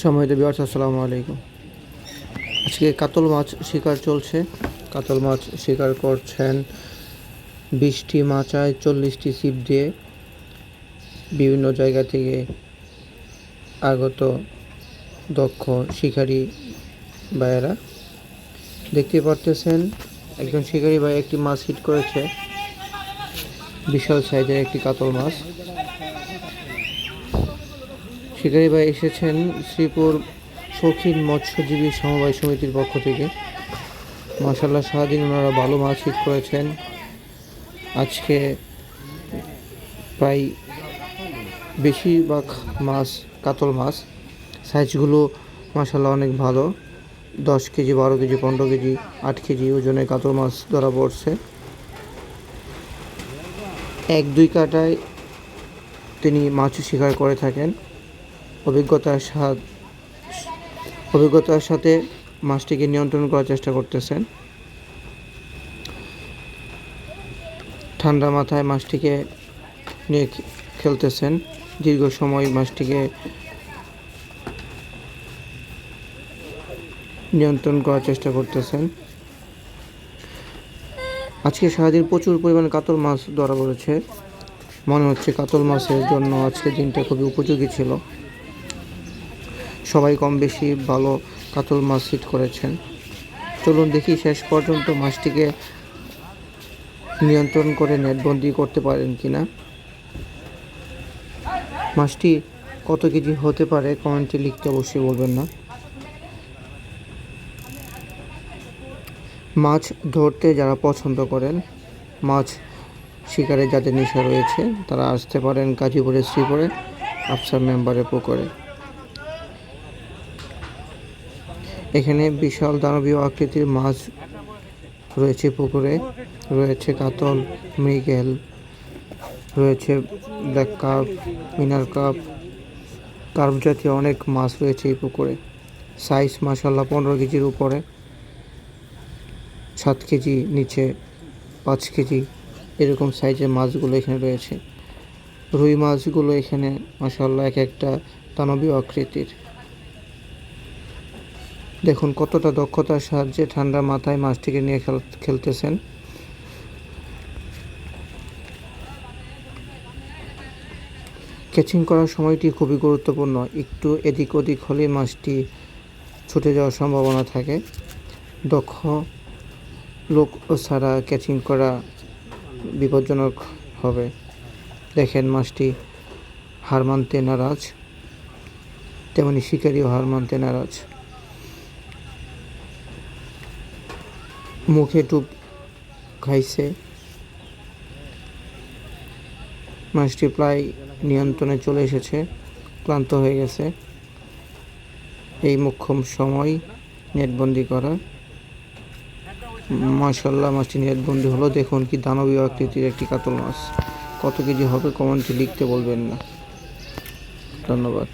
সম্মানিত ভিউয়ার্স, আসসালামু আলাইকুম। আজকে কাতল মাছ শিকার চলছে। কাতল মাছ শিকার করছেন 20টি মাচায় 40টি ছিপ দিয়ে বিভিন্ন জায়গা থেকে আগত দক্ষ শিকারী ভাইয়েরা। দেখতে পারতেছেন একজন শিকারী ভাই একটি মাছ হিট করেছে, বিশাল সাইজের একটি কাতল মাছ। শিকারী ভাই এসেছেন শ্রীপুর শৌখিন মৎস্যজীবী সমবায় সমিতির পক্ষ থেকে। মাশাআল্লাহ, সারাদিন ওনারা ভালো মাছ হিট করেছেন। আজকে প্রায় বেশিরভাগ মাছ কাতল মাছ, সাইজগুলো মাশাআল্লাহ অনেক ভালো। 10 কেজি, 12 কেজি, 15 কেজি, 8 কেজি ওজনের কাতল মাছ ধরা পড়ছে। 1-2 কাটায় তিনি মাছ শিকার করে থাকেন। অভিজ্ঞতার সাথে মাছটিকে নিয়ন্ত্রণ করার চেষ্টা করতেছেন। ঠান্ডা মাথায় মাছটিকে নিয়ে খেলতেছেন, দীর্ঘ সময় মাছটিকে নিয়ন্ত্রণ করার চেষ্টা করতেছেন। আজকে সারাদিন প্রচুর পরিমাণে কাতল মাছ ধরা পড়েছে। মনে হচ্ছে কাতল মাছের জন্য আজকের দিনটা খুবই উপযোগী ছিল। সবাই কম বেশি ভালো কাতল মাছ হিট করেছেন। চলুন দেখি শেষ পর্যন্ত মাছটিকে নিয়ন্ত্রণ করে নেটবন্দি করতে পারেন কিনা। মাছটি কত কেজি হতে পারে কমেন্টে লিখতে অবশ্যই বলবেন না। মাছ ধরতে যারা পছন্দ করেন, মাছ শিকারে যাদের নেশা রয়েছে, তারা আসতে পারেন গাজীপুরের শ্রীপুরে আফসার মেম্বারের পুকুরে। এখানে বিশাল দানবীয় আকৃতির মাছ রয়েছে পুকুরে। রয়েছে কাতল, মৃগেল, রয়েছে ব্ল্যাক কার্প, মিনার কার্প, কার্প জাতীয় অনেক মাছ রয়েছে এই পুকুরে। সাইজ মাশাআল্লাহ 15 কেজির উপরে, 7 কেজি, নিচে 5 কেজি, এরকম সাইজের মাছগুলো এখানে রয়েছে। রুই মাছগুলো এখানে মাশাআল্লাহ এক একটা দানবীয় আকৃতির। দেখুন কতটা দক্ষতার সাহায্যে ঠান্ডা মাথায় মাছটিকে নিয়ে খেলতেছেন। ক্যাচিং করার সময়টি খুবই গুরুত্বপূর্ণ। একটু এদিক ওদিক হলে মাছটি ছুটে যাওয়ার সম্ভাবনা থাকে। দক্ষ লোক ছাড়া ক্যাচিং করা বিপজ্জনক হবে। দেখেন মাছটি হার মানতে নারাজ, তেমনি শিকারিও হার মানতে নারাজ। মুখে টুপ খাইছে। মাছটি প্রায় নিয়ন্ত্রণে চলে এসেছে, ক্লান্ত হয়ে গেছে। এই মোক্ষম সময় নেটবন্দি করা। মাশাআল্লাহ, মাছটি নেটবন্দি হলো। দেখুন কি দানবীয় আকৃতির একটি কাতল মাছ। কত কেজি হবে কমেন্টে লিখতে বলবেন না। ধন্যবাদ।